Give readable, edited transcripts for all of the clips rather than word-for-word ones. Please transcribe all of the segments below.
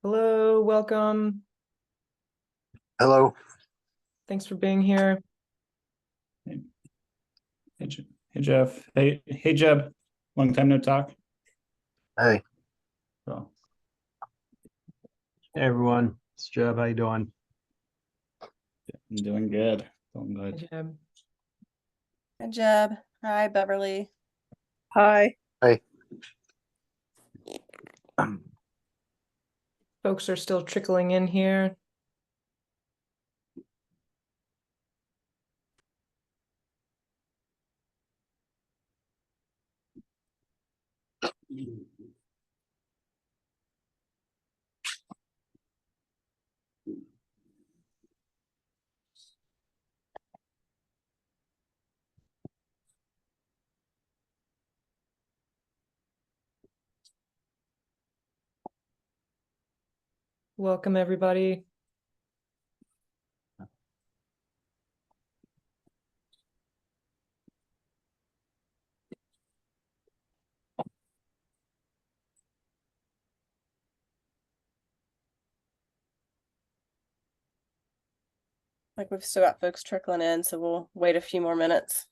Hello, welcome. Hello. Thanks for being here. Hey, hey Jeff. Hey Jeb. Long time no talk. Hey. So, Hey everyone, it's Jeb. How you doing? I'm doing good. Doing Hi, good. Jeb. Hi, Jeb. Hi, Beverly. Hi. Hey. Folks are still trickling in here. Welcome, everybody. Like we've still got folks trickling in, so we'll wait a few more minutes.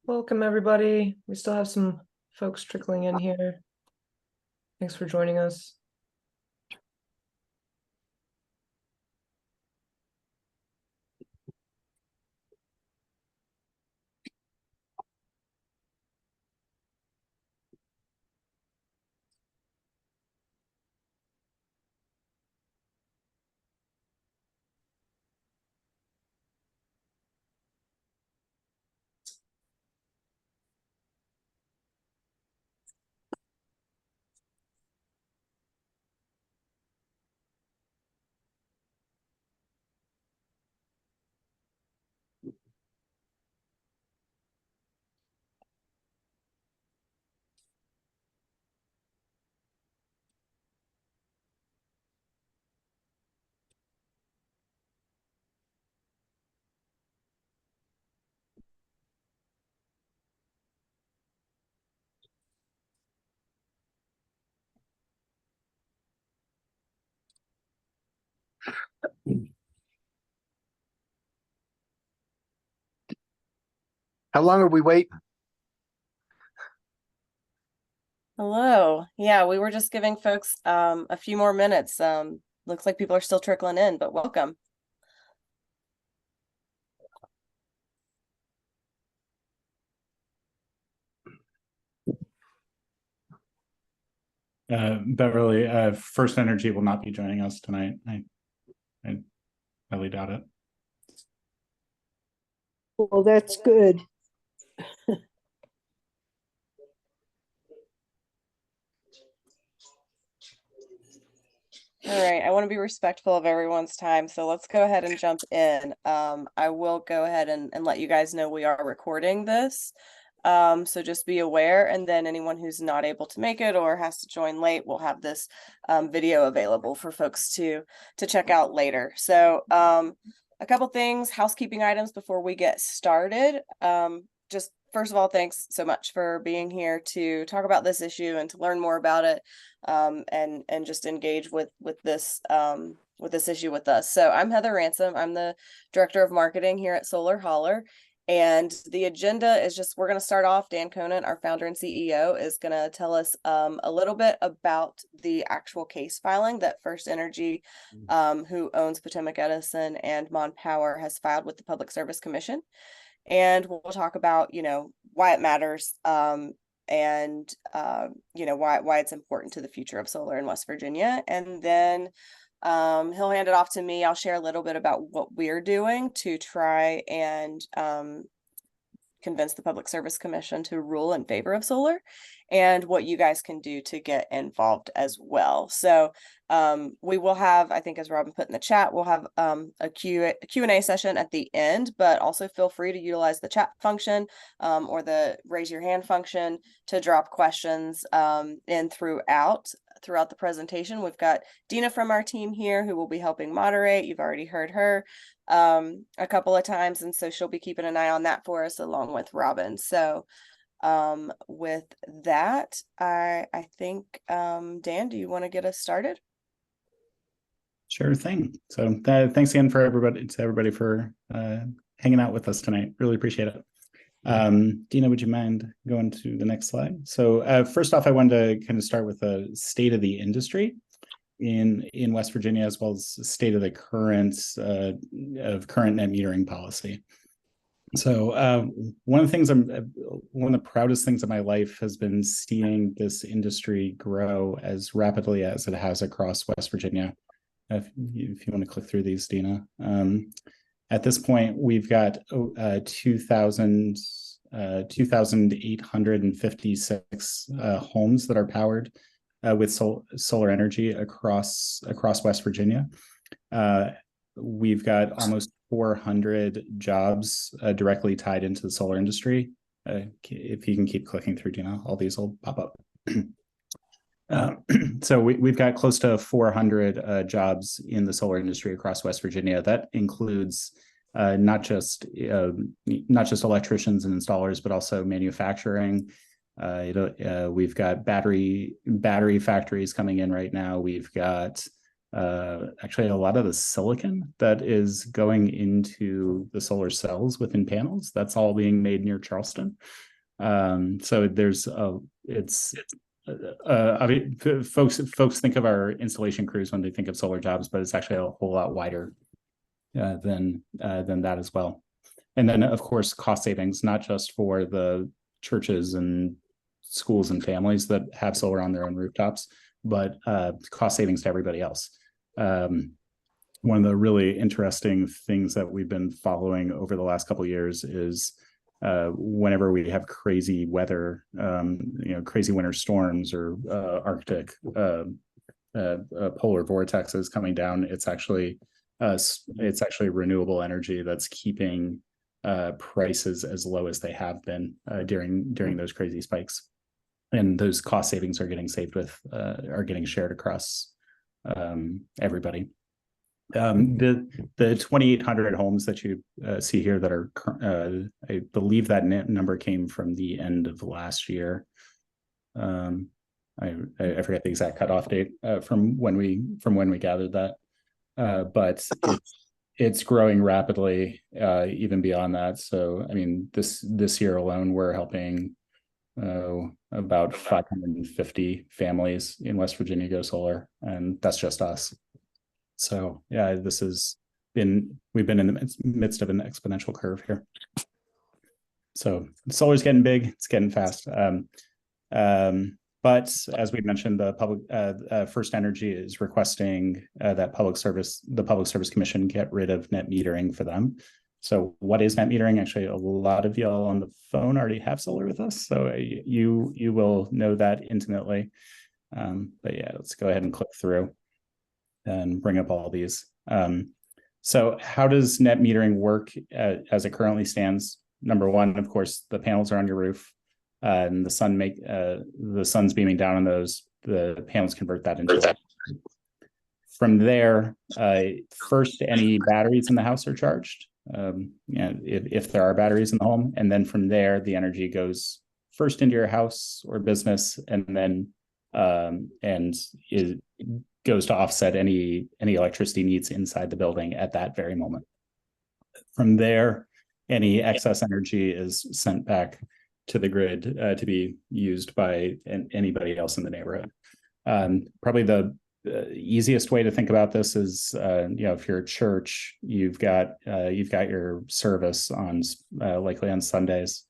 Welcome, everybody. We still have some folks trickling in here. Thanks for joining us. How long are we waiting? Hello. Yeah, we were just giving folks a few more minutes. Looks like people are still trickling in, but welcome. Beverly, FirstEnergy will not be joining us tonight. I highly doubt it. Well, that's good. All right, I want to be respectful of everyone's time, so let's go ahead and jump in. I will go ahead and let you guys know we are recording this. So just be aware, and then anyone who's not able to make it or has to join late, we'll have this video available for folks to check out later. So a couple things, housekeeping items before we get started. Just first of all, thanks so much for being here to talk about this issue and to learn more about it, and just engage with this issue with us. So I'm Heather Ransom. I'm the Director of Marketing here at Solar Holler. And the agenda is just, we're going to start off. Dan Conant, our founder and CEO, is going to tell us a little bit about the actual case filing that FirstEnergy, who owns Potomac, Edison, and Mon Power, has filed with the Public Service Commission. And we'll talk about, why it matters, and why it's important to the future of solar in West Virginia. And then he'll hand it off to me. I'll share a little bit about what we're doing to try and convince the Public Service Commission to rule in favor of solar, and what you guys can do to get involved as well. So we will have, I think as Robin put in the chat, we'll have a Q&A session at the end, but also feel free to utilize the chat function or the raise your hand function to drop questions in throughout the presentation. We've got Dina from our team here who will be helping moderate. You've already heard her a couple of times, and so she'll be keeping an eye on that for us along with Robin. So with that, I think Dan, do you want to get us started? Sure thing. So thanks again to everybody for hanging out with us tonight. Really appreciate it. Dina, would you mind going to the next slide? So first off, I wanted to kind of start with the state of the industry in West Virginia, as well as the state of the current net metering policy. So one of the proudest things of my life has been seeing this industry grow as rapidly as it has across West Virginia. If you want to click through these, Dina. At this point, we've got 2,856 homes that are powered with solar energy across West Virginia. We've got almost 400 jobs directly tied into the solar industry. If you can keep clicking through, Dina, all these will pop up. So we've got close to 400 jobs in the solar industry across West Virginia. That includes not just electricians and installers, but also manufacturing. We've got battery factories coming in right now. We've got actually a lot of the silicon that is going into the solar cells within panels. That's all being made near Charleston. So there's I mean, folks think of our installation crews when they think of solar jobs, but it's actually a whole lot wider than that as well. And then, of course, cost savings, not just for the churches and schools and families that have solar on their own rooftops, but cost savings to everybody else. One of the really interesting things that we've been following over the last couple of years is whenever we have crazy weather, crazy winter storms or Arctic polar vortexes coming down, it's actually renewable energy that's keeping prices as low as they have been during those crazy spikes, and those cost savings are getting shared across everybody. The 2,800 homes that you see here that are, I believe that number came from the end of last year. I forget the exact cutoff date from when we gathered that, but it's growing rapidly even beyond that. So I mean, this year alone, we're helping about 550 families in West Virginia go solar, and that's just us. So yeah, we've been in the midst of an exponential curve here. So solar's getting big, it's getting fast. But But as we mentioned, the FirstEnergy is requesting that the Public Service Commission get rid of net metering for them. So what is net metering? Actually, a lot of y'all on the phone already have solar with us, so you will know that intimately. But yeah, let's go ahead and click through and bring up all these. So how does net metering work as it currently stands? Number one, of course, the panels are on your roof, and the sun's beaming down on those. The panels convert that into electricity. From there, first, any batteries in the house are charged. If there are batteries in the home, and then from there, the energy goes first into your house or business, and then it goes to offset any electricity needs inside the building at that very moment. From there, any excess energy is sent back to the grid to be used by anybody else in the neighborhood. Probably the easiest way to think about this is, if you're a church, you've got your service on likely on Sundays,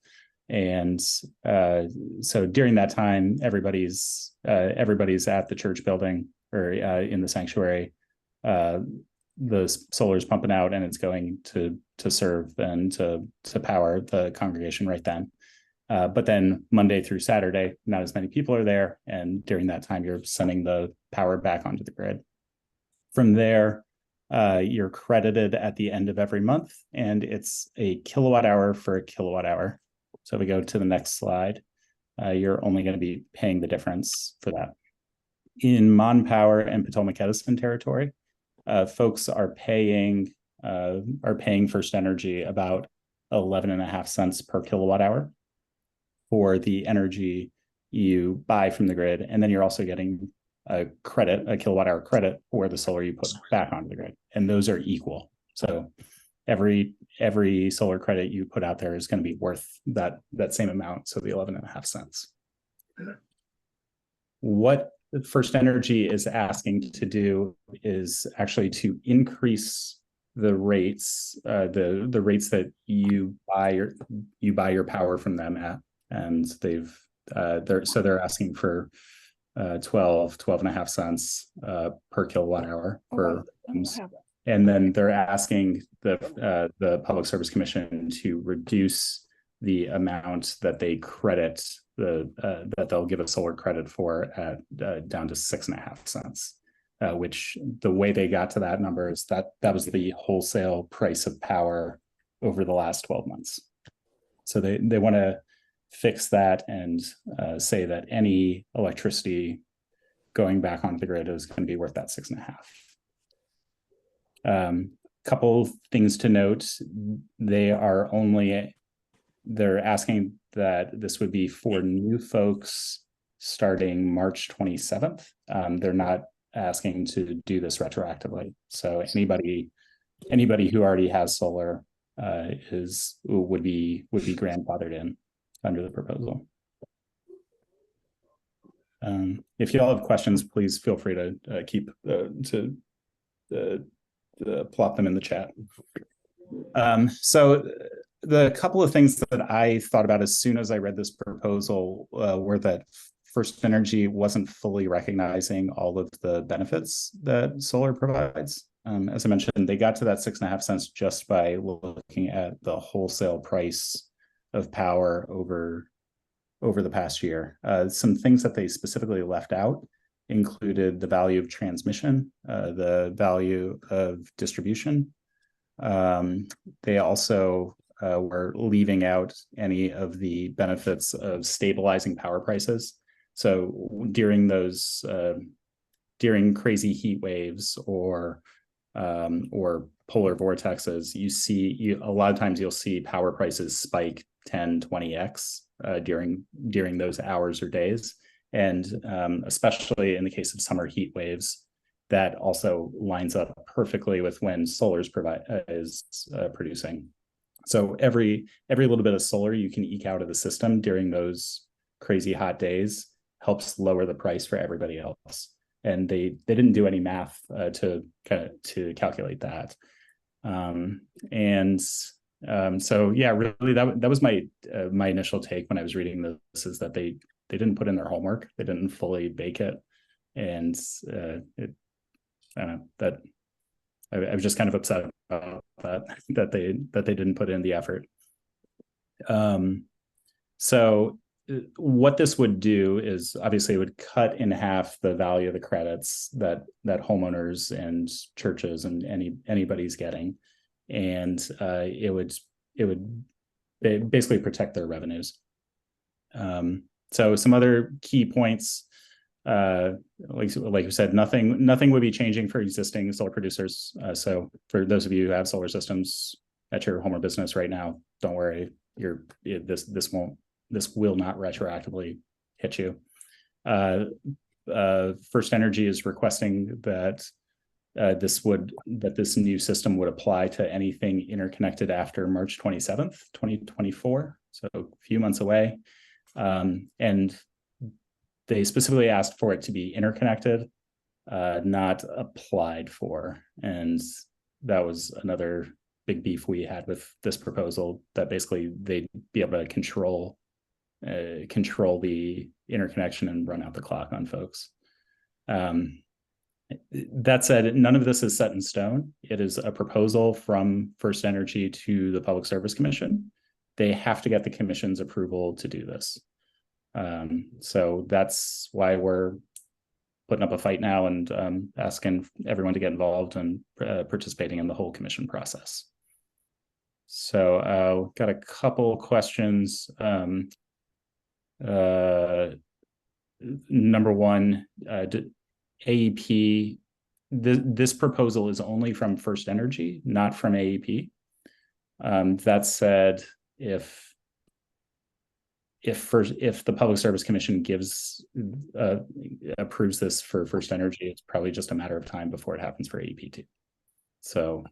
and so during that time, everybody's at the church building or in the sanctuary. The solar is pumping out, and it's going to serve and to power the congregation right then. But then Monday through Saturday, not as many people are there, and during that time, you're sending the power back onto the grid. From there, you're credited at the end of every month, and it's a kilowatt hour for a kilowatt hour. So we go to the next slide. You're only going to be paying the difference for that. In Mon Power and Potomac Edison territory, folks are paying FirstEnergy about 11.5 cents per kilowatt hour for the energy you buy from the grid, and then you're also getting a kilowatt hour credit for the solar you put back onto the grid, and those are equal. So every solar credit you put out there is going to be worth that same amount, so the 11.5 cents. What FirstEnergy is asking to do is actually to increase the rates, the rates that you buy your power from them at, and they're asking for 12.5 cents per kilowatt hour for homes. And then they're asking the Public Service Commission to reduce the amount that they credit that they'll give a solar credit for at down to 6.5 cents, which the way they got to that number is that was the wholesale price of power over the last 12 months. So they want to fix that and say that any electricity going back onto the grid is going to be worth that 6.5. Couple things to note: they're asking that this would be for new folks starting March 27th. They're not asking to do this retroactively. So anybody who already has solar would be grandfathered in under the proposal. If you all have questions, please feel free to plop them in the chat. So the couple of things that I thought about as soon as I read this proposal were that FirstEnergy wasn't fully recognizing all of the benefits that solar provides. As I mentioned, they got to that 6.5 cents just by looking at the wholesale price of power over the past year. Some things that they specifically left out included the value of transmission, the value of distribution. They also were leaving out any of the benefits of stabilizing power prices. So during crazy heat waves or polar vortexes, a lot of times you'll see power prices spike 10-20x during those hours or days. And especially in the case of summer heat waves, that also lines up perfectly with when solar is producing. So every little bit of solar you can eke out of the system during those crazy hot days helps lower the price for everybody else. And they didn't do any math to calculate that. So yeah, really that was my initial take when I was reading this, is that they didn't put in their homework. They didn't fully bake it, and I don't know, that I was just kind of upset about that they didn't put in the effort. So what this would do is obviously it would cut in half the value of the credits that homeowners and churches and anybody's getting, and it would basically protect their revenues. So some other key points, like you said, nothing would be changing for existing solar producers. So for those of you who have solar systems at your home or business right now, don't worry, this will not retroactively hit you. FirstEnergy is requesting that this new system would apply to anything interconnected after March 27th, 2024. So a few months away. And they specifically asked for it to be interconnected, not applied for. And that was another big beef we had with this proposal, that basically they'd be able to control the interconnection and run out the clock on folks. That said, none of this is set in stone. It is a proposal from FirstEnergy to the Public Service Commission. They have to get the commission's approval to do this. So that's why we're putting up a fight now and asking everyone to get involved and participating in the whole commission process. So got a couple questions. Number one, AEP, this proposal is only from FirstEnergy, not from AEP. That said, if the Public Service Commission approves this for FirstEnergy, it's probably just a matter of time before it happens for AEP too. So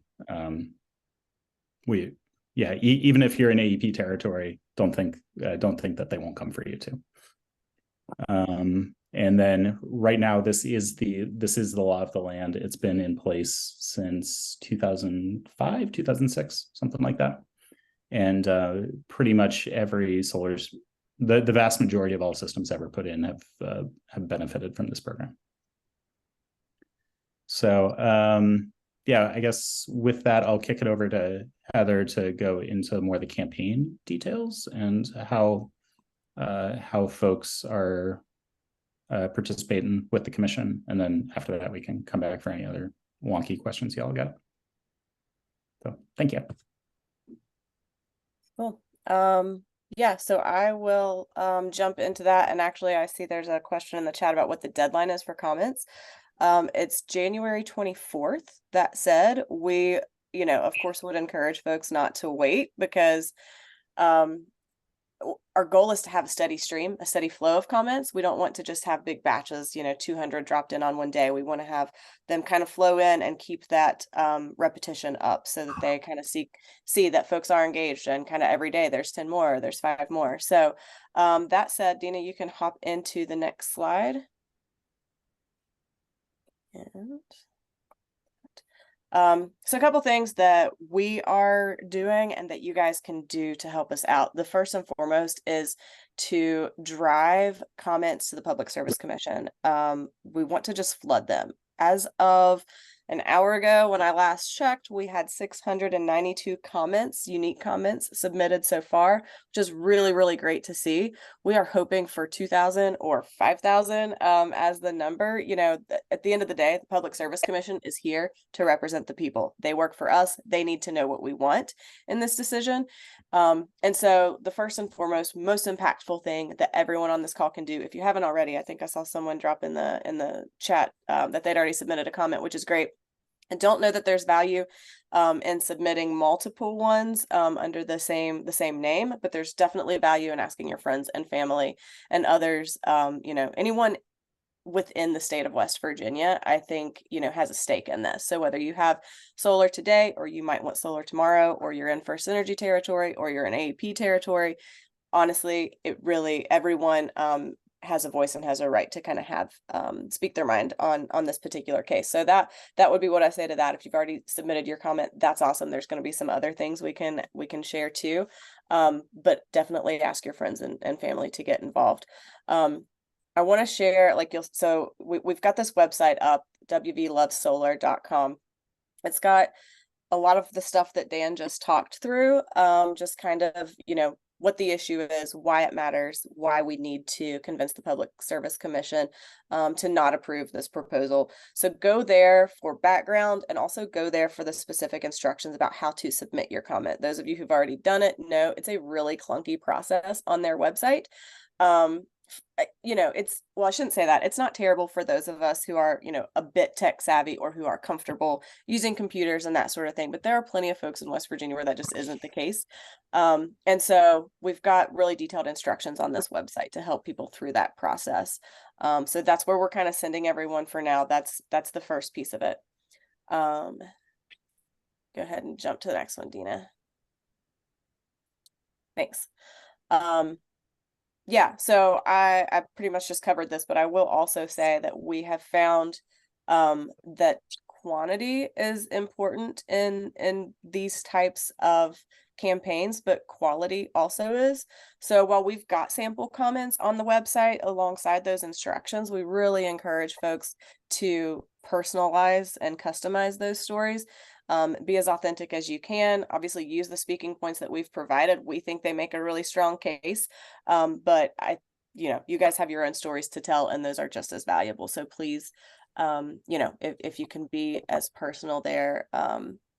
even if you're in AEP territory, don't think that they won't come for you too. And then right now, this is the law of the land. It's been in place since 2005, 2006, something like that. And pretty much every the vast majority of all systems ever put in have benefited from this program. So yeah, I guess with that, I'll kick it over to Heather to go into more of the campaign details and how folks are participating with the commission. And then after that, we can come back for any other wonky questions y'all got. So thank you. Cool. Yeah, so I will jump into that. And actually, I see there's a question in the chat about what the deadline is for comments. It's January 24th. That said, we, of course, would encourage folks not to wait, because our goal is to have a steady stream, a steady flow of comments. We don't want to just have big batches, 200 dropped in on one day. We want to have them kind of flow in and keep that repetition up, so that they kind of see that folks are engaged, and kind of every day there's 10 more, there's 5 more. So that said, Dina, you can hop into the next slide. So a couple things that we are doing and that you guys can do to help us out. The first and foremost is to drive comments to the Public Service Commission. We want to just flood them. As of an hour ago, when I last checked, we had 692 comments, unique comments submitted so far, which is really, really great to see. We are hoping for 2,000 or 5,000 as the number. At the end of the day, the Public Service Commission is here to represent the people. They work for us. They need to know what we want in this decision. And so the first and foremost, most impactful thing that everyone on this call can do, if you haven't already, I think I saw someone drop in the chat that they'd already submitted a comment, which is great. I don't know that there's value in submitting multiple ones under the same name, but there's definitely value in asking your friends and family and others, anyone within the state of West Virginia, I think, has a stake in this. So whether you have solar today, or you might want solar tomorrow, or you're in FirstEnergy territory, or you're in AEP territory, honestly, everyone has a voice and has a right to kind of have speak their mind on this particular case. So that would be what I say to that. If you've already submitted your comment, that's awesome. There's going to be some other things we can share too, but definitely ask your friends and family to get involved. I want to share, like, we've got this website up, wvlovesolar.com. It's got a lot of the stuff that Dan just talked through, just kind of, what the issue is, why it matters, why we need to convince the Public Service Commission to not approve this proposal. So go there for background, and also go there for the specific instructions about how to submit your comment. Those of you who've already done it know it's a really clunky process on their website. I shouldn't say that. It's not terrible for those of us who are, a bit tech savvy or who are comfortable using computers and that sort of thing. But there are plenty of folks in West Virginia where that just isn't the case. And so we've got really detailed instructions on this website to help people through that process. So that's where we're kind of sending everyone for now. That's the first piece of it. Go ahead and jump to the next one, Dina. Thanks. Yeah, so I pretty much just covered this, but I will also say that we have found that quantity is important in these types of campaigns, but quality also is. So while we've got sample comments on the website alongside those instructions, we really encourage folks to personalize and customize those stories. Be as authentic as you can. Obviously, use the speaking points that we've provided. We think they make a really strong case, but you guys have your own stories to tell, and those are just as valuable. So please, if you can be as personal there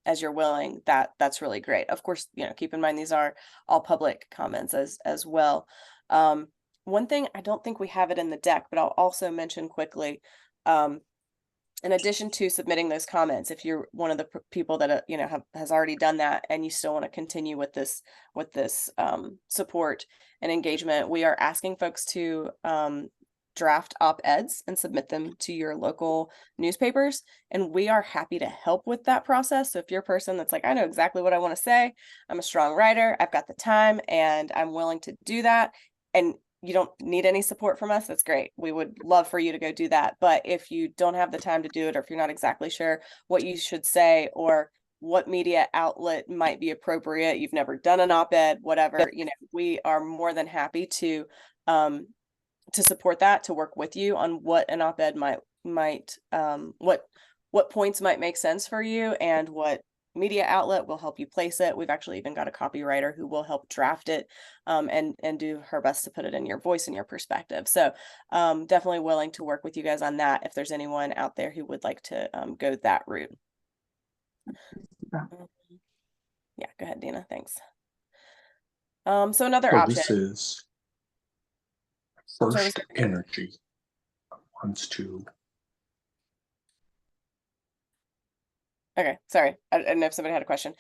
as you're willing, that's really great. Of course, keep in mind these are all public comments as well. One thing, I don't think we have it in the deck, but I'll also mention quickly. In addition to submitting those comments, if you're one of the people that has already done that, and you still want to continue with this support and engagement, we are asking folks to draft op-eds and submit them to your local newspapers, and we are happy to help with that process. So if you're a person that's like, I know exactly what I want to say, I'm a strong writer, I've got the time, and I'm willing to do that, and you don't need any support from us, that's great. We would love for you to go do that. But if you don't have the time to do it, or if you're not exactly sure what you should say or what media outlet might be appropriate, you've never done an op-ed, whatever, we are more than happy to support that, to work with you on what an op-ed might what points might make sense for you, and what media outlet will help you place it. We've actually even got a copywriter who will help draft it and do her best to put it in your voice and your perspective. So definitely willing to work with you guys on that if there's anyone out there who would like to go that route. Yeah, go ahead, Dina. Thanks. So another So option. this is FirstEnergy wants to. Okay, sorry. I don't know if somebody had a question.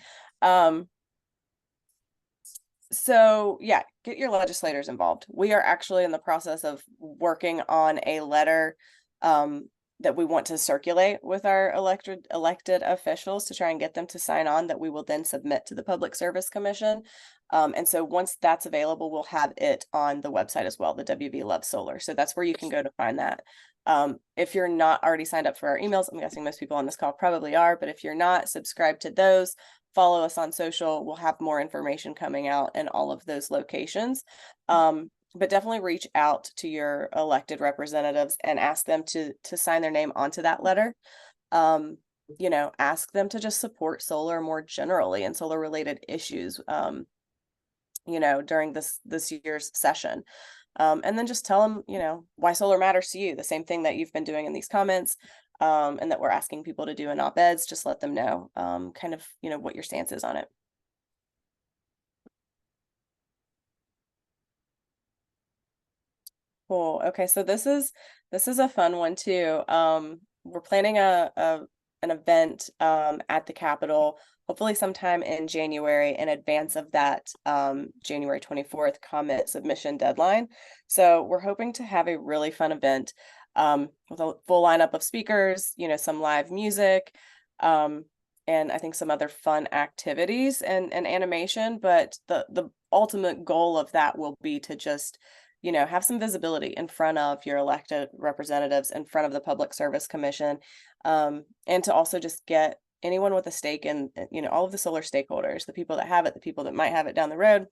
So yeah, get your legislators involved. We are actually in the process of working on a letter that we want to circulate with our elected officials to try and get them to sign on, that we will then submit to the Public Service Commission. And so once that's available, we'll have it on the website as well, the WV Love Solar. So that's where you can go to find that. If you're not already signed up for our emails, I'm guessing most people on this call probably are, but if you're not, subscribe to those, follow us on social. We'll have more information coming out in all of those locations. But definitely reach out to your elected representatives and ask them to sign their name onto that letter. Ask them to just support solar more generally and solar related issues, during this year's session. And then just tell them, why solar matters to you, the same thing that you've been doing in these comments, and that we're asking people to do in op-eds. Just let them know kind of, what your stance is on it. Cool. Okay, so this is a fun one too. We're planning an event at the Capitol, hopefully sometime in January, in advance of that January 24th comment submission deadline. So we're hoping to have a really fun event with a full lineup of speakers, some live music, and I think some other fun activities and animation. But the ultimate goal of that will be to just you know, have some visibility in front of your elected representatives, in front of the Public Service Commission, and to also just get anyone with a stake in, you know, all of the solar stakeholders, the people that have it, the people that might have it down the road,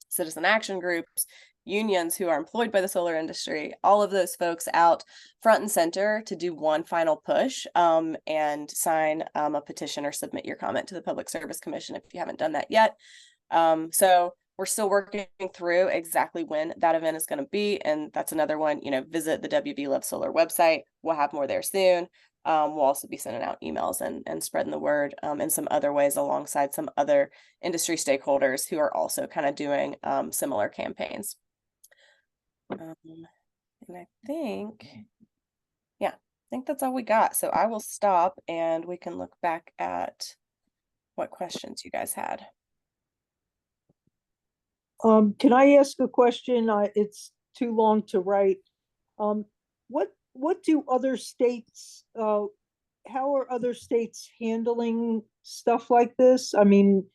citizen action groups, unions who are employed by the solar industry, all of those folks out front and center to do one final push, and sign a petition or submit your comment to the Public Service Commission if you haven't done that yet. So we're still working through exactly when that event is going to be, and that's another one, you know, visit the WV Love Solar website. We'll have more there soon. We'll also be sending out emails and spreading the word in some other ways alongside some other industry stakeholders who are also kind of doing similar campaigns. And I think, yeah, I think that's all we got. So I will stop and we can look back at what questions you guys had. Can I ask a question? It's too long to write. What do other states, how are other states handling stuff like this? I mean,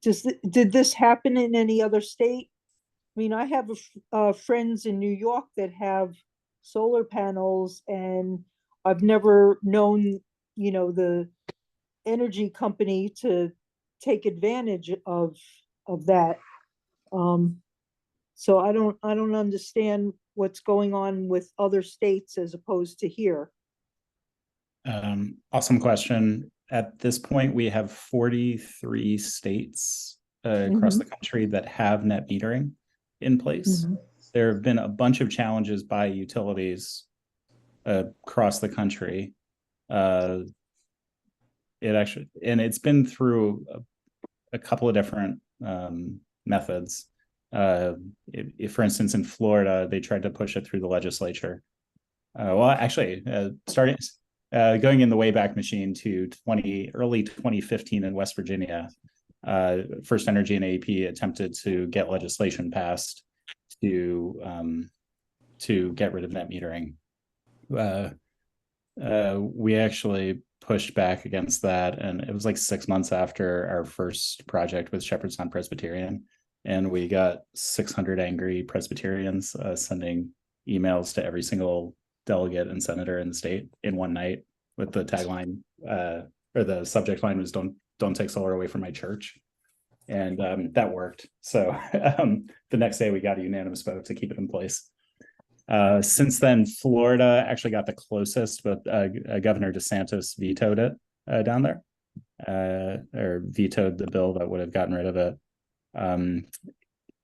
did this happen in any other state? I mean, I have friends in New York that have solar panels, and I've never known, you know, the energy company to take advantage of that. So I don't understand what's going on with other states as opposed to here. Awesome question. At this point, we have 43 states across the country that have net metering in place. There have been a bunch of challenges by utilities across the country. It's been through a couple of different methods. If, for instance, in Florida, they tried to push it through the legislature. Going in the Wayback Machine to early 2015 in West Virginia, FirstEnergy and AP attempted to get legislation passed to get rid of net metering. We actually pushed back against that, and it was like 6 months after our first project with Shepherdstown Presbyterian, and we got 600 angry Presbyterians sending emails to every single delegate and senator in the state in one night with the tagline or the subject line was "Don't take solar away from my church," and that worked. So the next day we got a unanimous vote to keep it in place. Since then, Florida actually got the closest, but Governor DeSantis vetoed it down there, or vetoed the bill that would have gotten rid of it.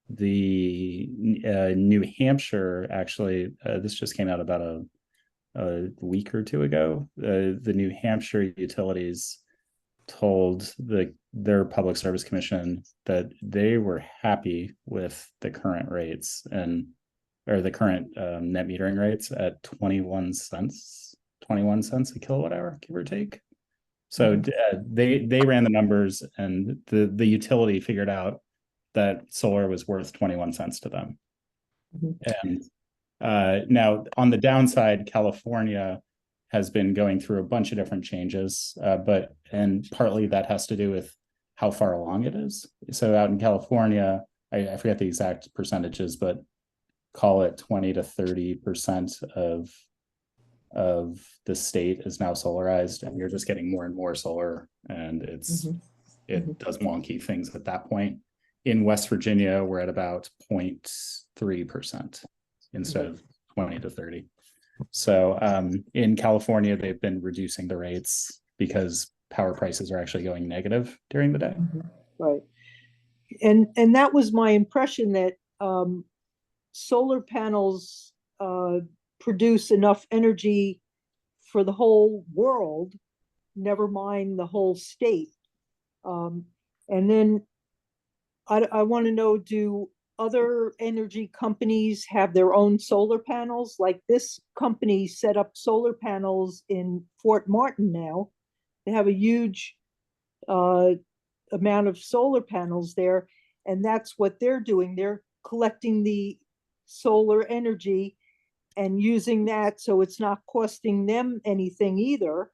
The New Hampshire, actually, this just came out about a week or two ago. The New Hampshire utilities told their Public Service Commission that they were happy with the current rates or the current net metering rates at 21 cents a kilowatt hour, give or take. So they ran the numbers, and the utility figured out that solar was worth 21 cents to them. And now on the downside, California has been going through a bunch of different changes, and partly that has to do with how far along it is. So out in California, I forget the exact percentages, but call it 20 to 30% of the state is now solarized, and you're just getting more and more solar, and it does wonky things at that point. In West Virginia, we're at about 0.3% instead of 20 to 30. So in California, they've been reducing the rates because power prices are actually going negative during the day. Right. And that was my impression, that solar panels produce enough energy for the whole world, never mind the whole state. And then I want to know, do other energy companies have their own solar panels? Like this company set up solar panels in Fort Martin now. They have a huge amount of solar panels there, and that's what they're doing. They're collecting the solar energy and using that, so it's not costing them anything either,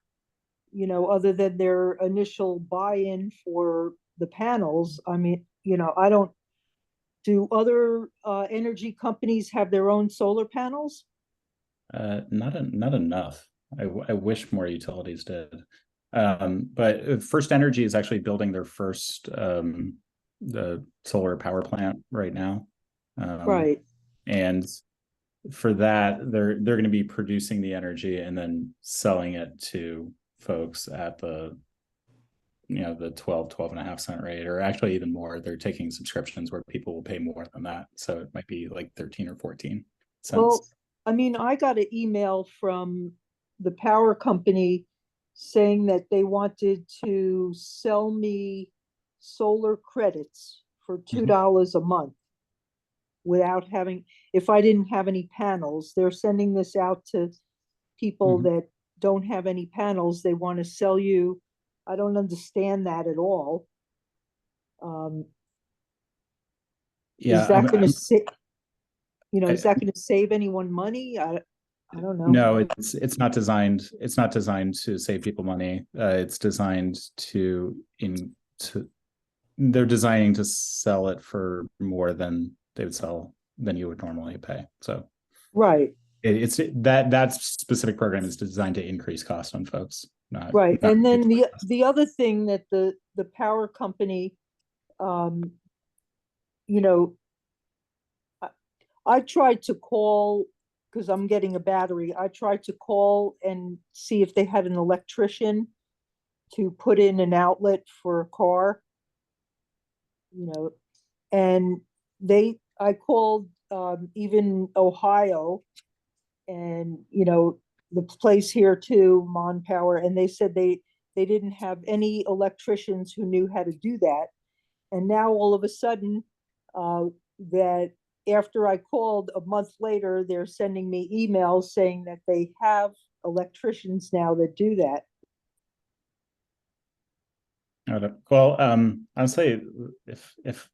you know, other than their initial buy-in for the panels. I mean, you know, I don't Do other energy companies have their own solar panels? Not enough. I wish more utilities did. But FirstEnergy is actually building their first the solar power plant right now. Right. And for that, they're going to be producing the energy and then selling it to folks at the the 12 and a half cent rate, or actually even more. They're taking subscriptions where people will pay more than that. So it might be like 13 or 14 cents. Well, I mean, I got an email from the power company saying that they wanted to sell me solar credits for $2 a month without having, if I didn't have any panels. They're sending this out to people that don't have any panels. They want to sell you. I don't understand that at all. Yeah, is that going to save, is that going to save anyone money? I don't know. No, it's not designed. It's not designed to save people money. It's designed they're designing to sell it for more than they would sell than you would normally pay. So right. It's that specific program is designed to increase cost on folks. Right. And then the other thing that the power company, I tried to call, because I'm getting a battery. I tried to call and see if they had an electrician to put in an outlet for a car, and I called even Ohio, and the place here too, Mon Power, and they said they didn't have any electricians who knew how to do that. And now all of a sudden, that after I called a month later, they're sending me emails saying that they have electricians now that do that. Well, I'll say if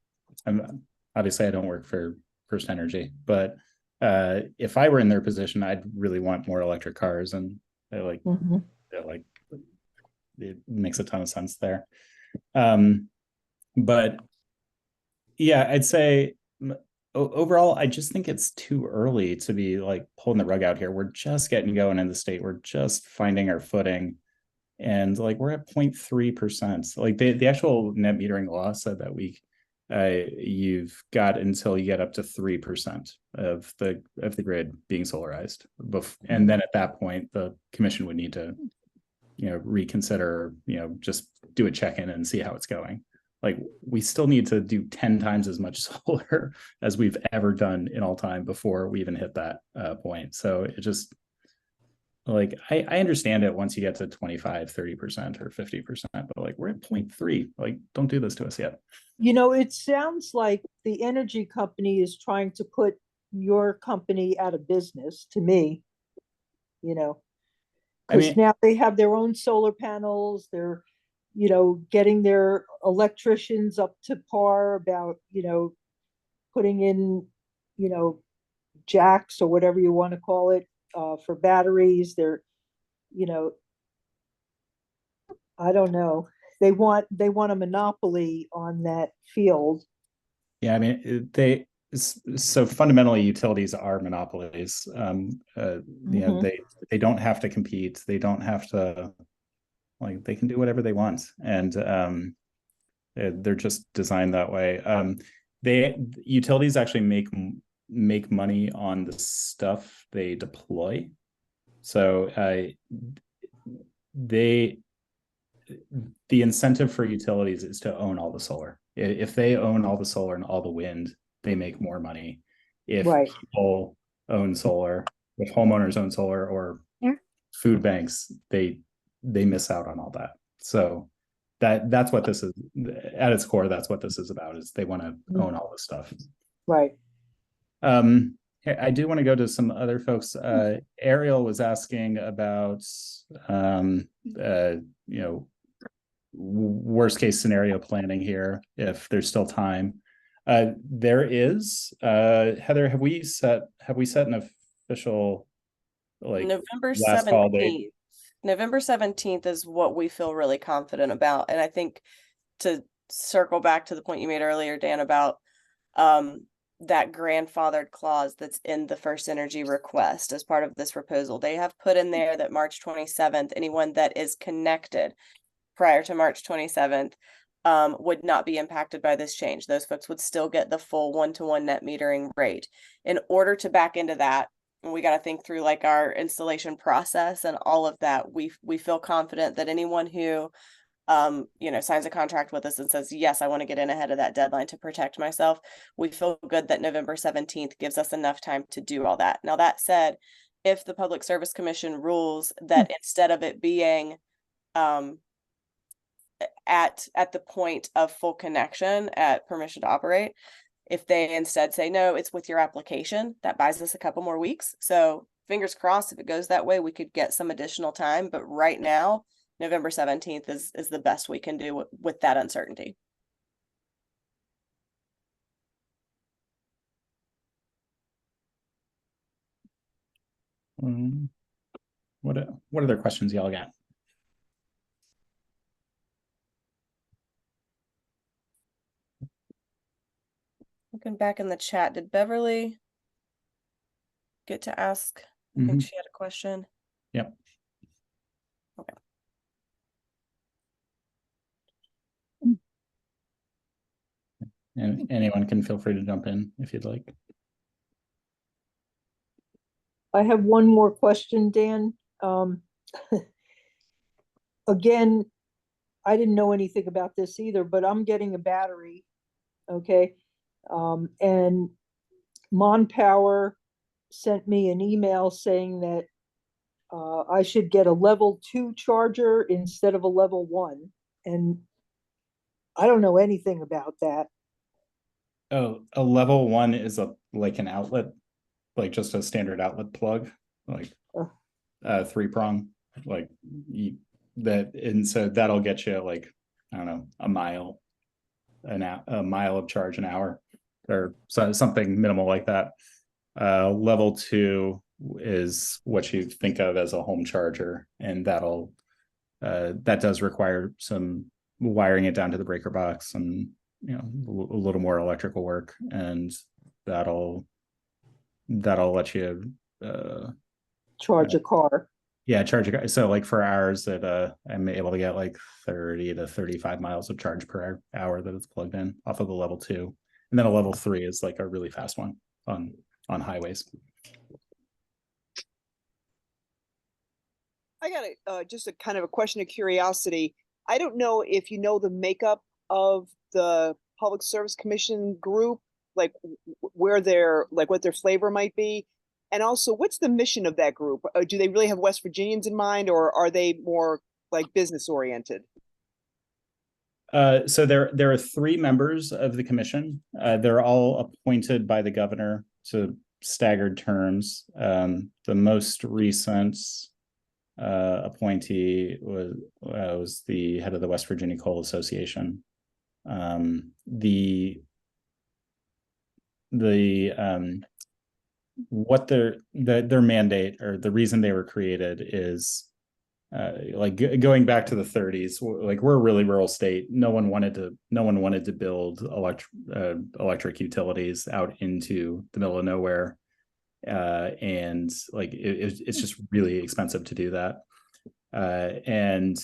I'm obviously I don't work for FirstEnergy, but if I were in their position, I'd really want more electric cars, and they're like it makes a ton of sense there. But yeah, I'd say overall, I just think it's too early to be like pulling the rug out here. We're just getting going in the state. We're just finding our footing. And like we're at 0.3%. Like the actual net metering law said that you've got until you get up to 3% of the grid being solarized. And then at that point, the commission would need to, reconsider, just do a check-in and see how it's going. Like we still need to do 10 times as much solar as we've ever done in all time before we even hit that point. So it just, like, I understand it once you get to 25, 30% or 50%, but like we're at 0.3, like don't do this to us yet. It sounds like the energy company is trying to put your company out of business to me, because now they have their own solar panels. They're, getting their electricians up to par about, putting in, jacks or whatever you want to call it, for batteries. They're, I don't know. They want a monopoly on that field. Yeah, I mean, so fundamentally utilities are monopolies. They don't have to compete. They don't have to, like, they can do whatever they want, and they're just designed that way. Utilities actually make money on the stuff they deploy. So the incentive for utilities is to own all the solar. If they own all the solar and all the wind, they make more money. If people own solar, if homeowners own solar or food banks, they miss out on all that. So that's what this is at its core. That's what this is about, is they want to own all this stuff. Right. I do want to go to some other folks. Ariel was asking about worst case scenario planning here, if there's still time. There is. Heather, have we set an official, like, November last holiday? 17th. November 17th is what we feel really confident about. And I think, to circle back to the point you made earlier, Dan, about that grandfathered clause that's in the FirstEnergy request as part of this proposal. They have put in there that March 27th, anyone that is connected prior to March 27th would not be impacted by this change. Those folks would still get the full 1-to-1 net metering rate. In order to back into that, we got to think through like our installation process and all of that. We feel confident that anyone who signs a contract with us and says, yes, I want to get in ahead of that deadline to protect myself, we feel good that November 17th gives us enough time to do all that. Now, that said, if the Public Service Commission rules that instead of it being at the point of full connection at permission to operate, if they instead say, no, it's with your application, that buys us a couple more weeks. So fingers crossed, if it goes that way, we could get some additional time. But right now, November 17th is the best we can do with that uncertainty. What other questions y'all got? Looking back in the chat, did Beverly get to ask? I think she had a question. Yep. Okay. And anyone can feel free to jump in if you'd like. I have one more question, Dan. Again, I didn't know anything about this either, but I'm getting a battery, okay? And Mon Power sent me an email saying that I should get a level 2 charger instead of a level 1. And I don't know anything about that. Oh, a level 1 is like an outlet, like just a standard outlet plug, like 3-prong, like that, and so that'll get you like, I don't know, a mile of charge an hour, or something minimal like that. Level 2 is what you think of as a home charger, and that does require some wiring it down to the breaker box and a little more electrical work, and that'll let you Charge a car. Yeah, charge a car. So like for ours, I'm able to get like 30 to 35 miles of charge per hour that it's plugged in off of the level 2, and then a level 3 is like a really fast one on highways. I got just a kind of a question of curiosity. I don't know if you know the makeup of the Public Service Commission group, like where what their flavor might be. And also, what's the mission of that group? Do they really have West Virginians in mind, or are they more like business oriented? So there are 3 members of the commission. They're all appointed by the governor to staggered terms. The most recent appointee was the head of the West Virginia Coal Association. What their mandate, or the reason they were created, is like going back to the 30s. Like, we're a really rural state. No one wanted to build electric utilities out into the middle of nowhere, and like it's just really expensive to do that. And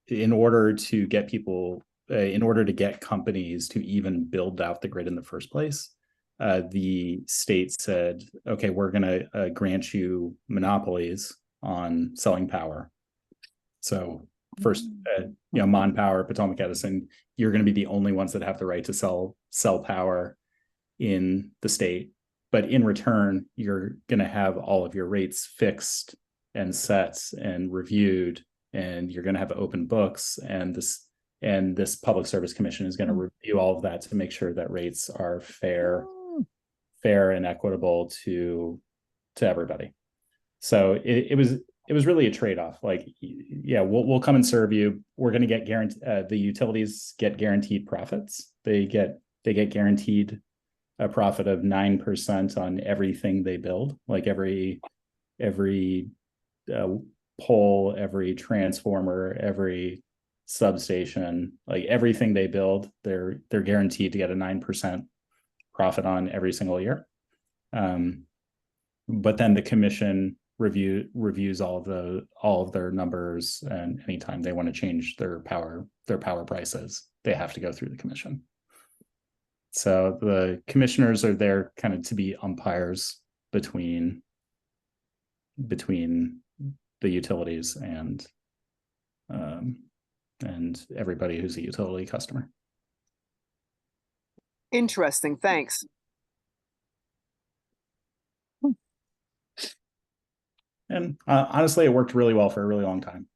in order to get companies to even build out the grid in the first place, the state said, okay, we're going to grant you monopolies on selling power. So first, Mon Power, Potomac, Edison, you're going to be the only ones that have the right to sell power in the state. But in return, you're going to have all of your rates fixed and set and reviewed, and you're going to have open books. And this Public Service Commission is going to review all of that to make sure that rates are fair and equitable to everybody. So it was really a trade-off. Like, yeah, we'll come and serve you. We're going to get the utilities get guaranteed profits. They get guaranteed a profit of 9% on everything they build. Like every pole, every transformer, every substation, like everything they build, they're guaranteed to get a 9% profit on every single year. But then the commission reviews all of their numbers, and anytime they want to change their power prices, they have to go through the commission. So the commissioners are there kind of to be umpires between the utilities and everybody who's a utility customer. Interesting, thanks. And honestly, it worked really well for a really long time.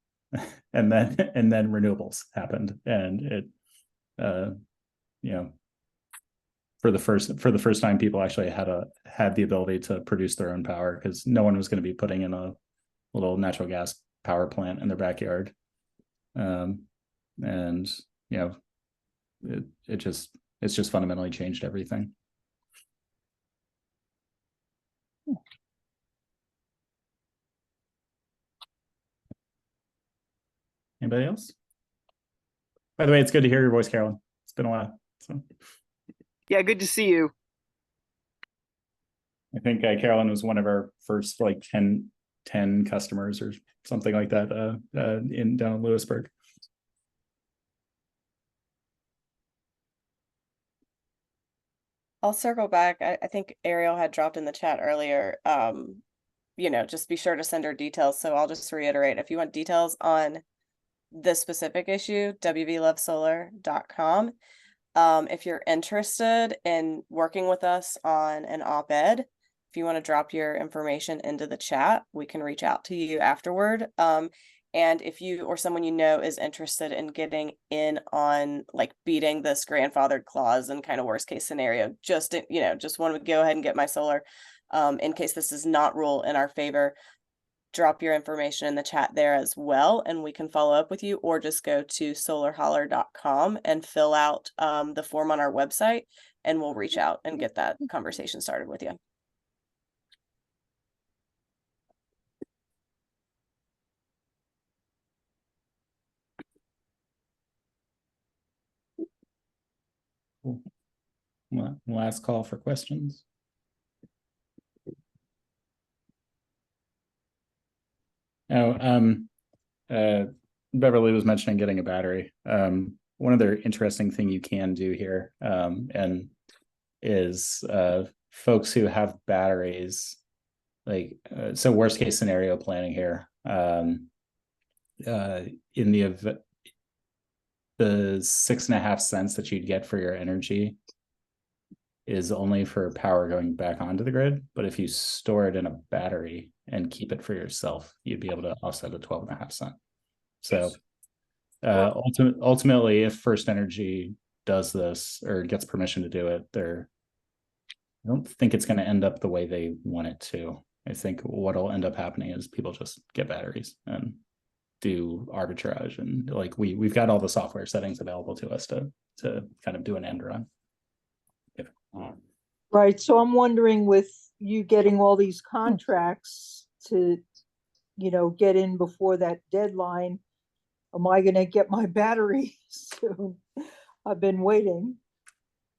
and then renewables happened, and it for the first time, people actually had the ability to produce their own power, because no one was going to be putting in a little natural gas power plant in their backyard. And it's just fundamentally changed everything. Anybody else? By the way, it's good to hear your voice, Carolyn. It's been a while. So Yeah, good to see you. I think Carolyn was one of our first like 10 customers or something like that down in Lewisburg. I'll circle back. I think Ariel had dropped in the chat earlier. Just be sure to send her details. So I'll just reiterate, if you want details on this specific issue, wvlovesolar.com. If you're interested in working with us on an op-ed, if you want to drop your information into the chat, we can reach out to you afterward. And if you or someone you know is interested in getting in on like beating this grandfathered clause and kind of worst case scenario, just want to go ahead and get my solar in case this does not rule in our favor, drop your information in the chat there as well, and we can follow up with you, or just go to solarholler.com and fill out the form on our website, and we'll reach out and get that conversation started with you. Cool. Last call for questions. Beverly was mentioning getting a battery. One other interesting thing you can do here and is folks who have batteries, like so worst case scenario planning here, in the event, the 6.5 cents that you'd get for your energy is only for power going back onto the grid. But if you store it in a battery and keep it for yourself, you'd be able to offset a 12.5 cent. So ultimately, if FirstEnergy does this or gets permission to do it, I don't think it's going to end up the way they want it to. I think what'll end up happening is people just get batteries and do arbitrage, and like we've got all the software settings available to us to kind of do an end run. Right. So I'm wondering, with you getting all these contracts to, get in before that deadline, am I going to get my battery soon? I've been waiting.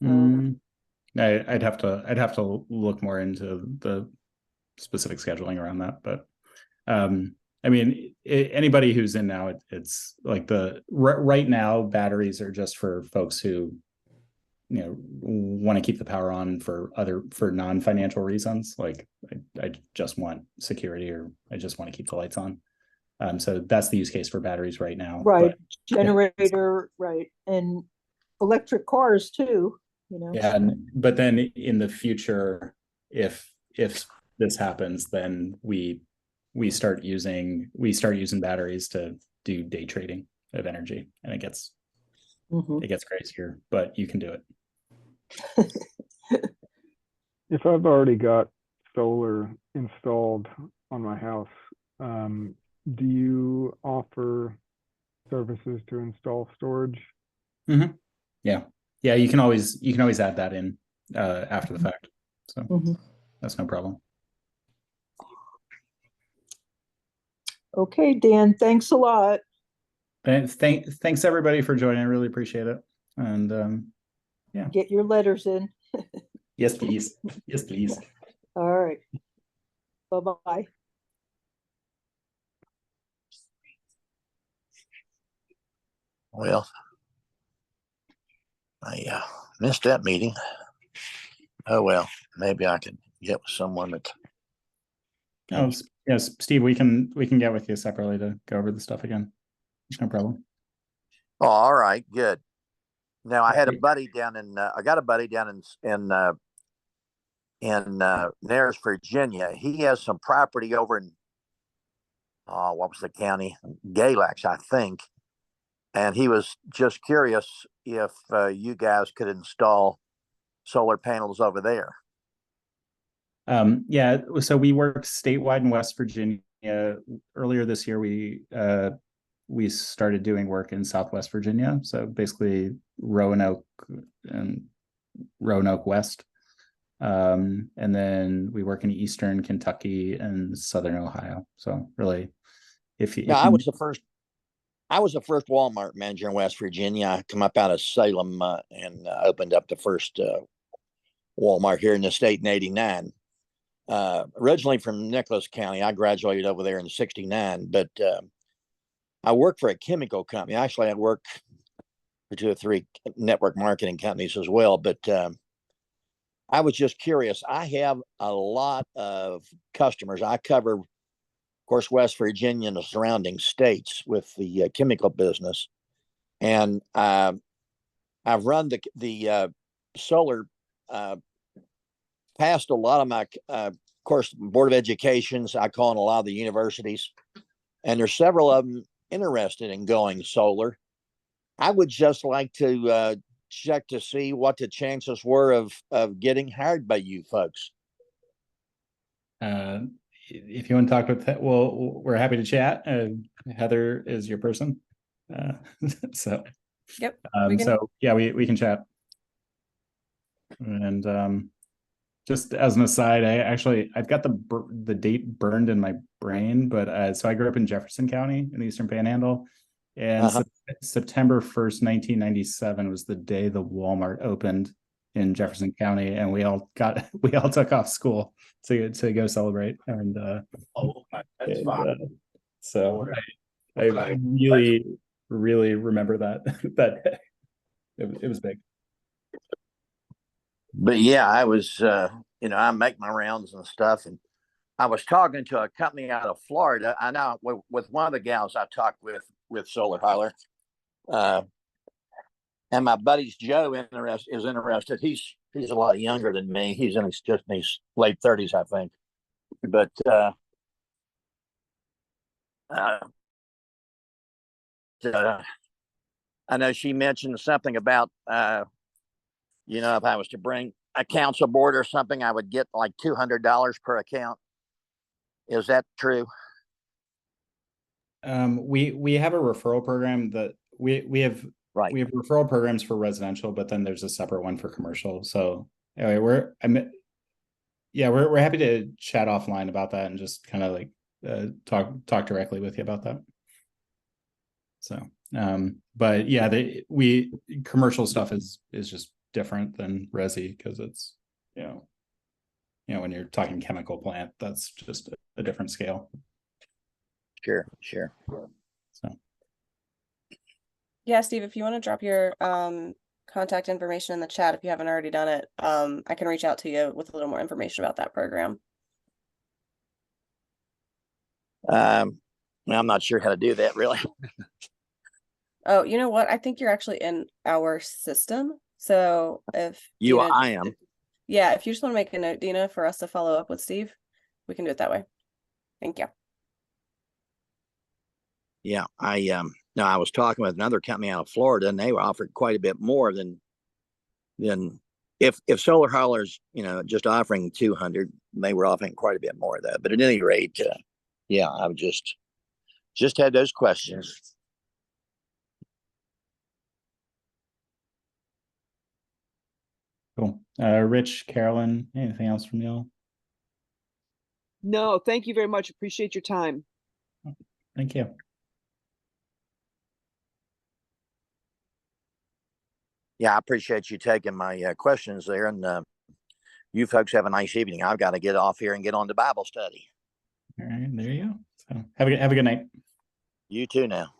I'd have to look more into the specific scheduling around that, but I mean, anybody who's in now, it's like right now batteries are just for folks who want to keep the power on for non-financial reasons. Like I just want security, or I just want to keep the lights on. So that's the use case for batteries right now. Right. But, generator, right. And electric cars too, Yeah, but then in the future, if this happens, then we start using batteries to do day trading of energy, and it gets crazier, but you can do it. If I've already got solar installed on my house, do you offer services to install storage? Mm-hmm. Yeah, you can always add that in after the fact, so that's no problem. Okay, Dan, thanks a lot. And thanks everybody for joining. I really appreciate it. And yeah, Get your letters in. Yes, please. Yes, please. All right. Bye-bye. Well, I missed that meeting. Oh well, maybe I could get with someone that. Oh, yes, Steve, we can get with you separately to go over the stuff again. No problem. Oh, all right, good. Now I had a Okay. buddy down in. I got a buddy down in Nares, Virginia. He has some property over in. Oh, what was the county? Galax, I think. And he was just curious if you guys could install solar panels over there. Yeah, so we work statewide in West Virginia. Earlier this year, we started doing work in Southwest Virginia. So basically Roanoke and Roanoke West. And then we work in Eastern Kentucky and Southern Ohio. So really, if you, Yeah, I was the first Walmart manager in West Virginia. I come up out of Salem and opened up the first Walmart here in the state in '89. Originally from Nicholas County, I graduated over there in '69, but I worked for a chemical company. Actually, I worked for 2 or 3 network marketing companies as well. But I was just curious. I have a lot of customers. I cover, of course, West Virginia and the surrounding states with the chemical business, and I've run the solar past a lot of my, of course, Board of Educations. I call in a lot of the universities, and there's several of them interested in going solar. I would just like to check to see what the chances were of getting hired by you folks. if you want to talk with, well, we're happy to chat. Heather is your person. So, Yep. so yeah, we can chat. And just as an aside, I've got the date burned in my brain, but so I grew up in Jefferson County in the Eastern Panhandle, and September 1st, 1997 was the day the Walmart opened in Jefferson County, and we all took off school to go celebrate. And That's fine. so I really remember that day. It was big. But yeah, I was, I make my rounds and stuff, and I was talking to a company out of Florida. I know with one of the gals I talked with Solar Holler, and my buddy's Joe is interested. He's a lot younger than me. He's just in his late 30s, I think. But I know she mentioned something about if I was to bring accounts aboard or something, I would get like $200 per account. Is that true? We have a referral program that we have referral programs for residential, but then there's a separate one for commercial. So anyway, we're happy to chat offline about that and just kind of like talk directly with you about that. So but yeah, commercial stuff is just different than resi because it's when you're talking chemical plant, that's just a different scale. Sure. So yeah, Steve, if you want to drop your contact information in the chat, if you haven't already done it, I can reach out to you with a little more information about that program. I'm not sure how to do that really. Oh, you know what? I think you're actually in our system. So if I am. Yeah, if you just want to make a note, Dina, for us to follow up with Steve, we can do it that way. Thank you. Yeah, I was talking with another company out of Florida, and they were offered quite a bit more than if Solar Holler's just offering 200, they were offering quite a bit more of that. But at any rate, I've just had those questions. Cool. Rich, Carolyn, anything else from y'all? No, thank you very much. Appreciate your time. Thank you. Yeah, I appreciate you taking my questions there, and You folks have a nice evening. I've got to get off here and get on to Bible study. All right, there you go. So have a good night. You too now.